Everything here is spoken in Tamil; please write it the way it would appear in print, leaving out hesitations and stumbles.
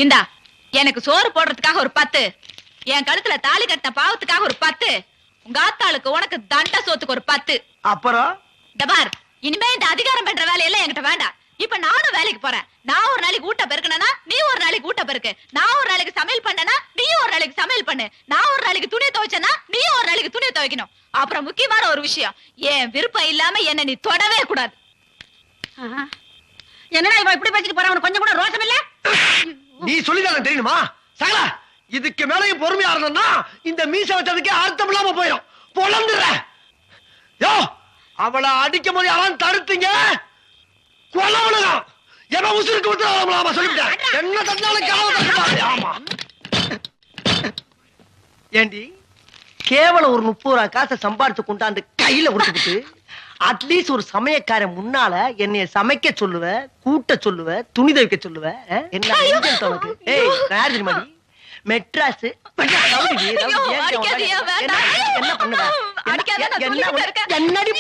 இந்தா எனக்கு சோறு போடுறதுக்காக ஒரு 10, என் கழுத்துல தாலி கட்டின பாவத்துக்காக ஒரு 10, உங்க ஆத்தாளுக்கு உனக்கு தண்ட சோத்துக்கு ஒரு 10. அப்புறம் டபார், இனிமே இந்த அதிகாரம் பண்ற வேலையெல்லாம் என்கிட்ட வேண்டாம். இப்ப நானும் வேலைக்கு போறேன். நான் ஒரு நாளைக்கு ஊட்ட பெருக்கனா நீ ஒரு நாளைக்கு ஊட்ட பெருக்கு. நான் ஒரு நாளைக்கு சமையல் பண்ணனா நீ ஒரு நாளைக்கு சமையல் பண்ணு. நான் ஒரு நாளைக்கு துணி துவைச்சனா நீ ஒரு நாளைக்கு துணி துவைக்கணும். அப்புறம் முக்கியமான ஒரு விஷயம், என் விருப்பம் இல்லாம என்ன நீ தொடவே கூடாது. என்னடா இவன் இப்படி பேசிட்டு போறான்? கொஞ்சம் கூட ரோஷம் இல்ல? நீ சொல்லிதான் தெரியுமா சகல? இதுக்கு மேலையும் பொறுமையா இருந்தோம்னா இந்த மீச வச்சதுக்கே அர்த்தம் இல்லாம போயிடும். பொழந்துற யோ, அவளை அடிக்கும் போது யாரும் தடுத்தீங்க கொலவனுதான். எவன் உசுருக்கு விட்டுறாமலாமா சொல்லிவிட்டேன். என்ன தந்தாலும் ஆமா. ஏண்டி கேவலம் ஒரு 30 ரூபா காசை சம்பாரிச்சு கொண்டாந்து கையில கொடுத்துக்கிட்டு அட்லீஸ்ட் ஒரு சமயக்காரன் முன்னால என்னைய சமைக்க சொல்லுவ, கூட்ட சொல்லுவ, துணி துவைக்க சொல்லுவ. என்ன தெரியுமா மெட்ராஸ் என்னடி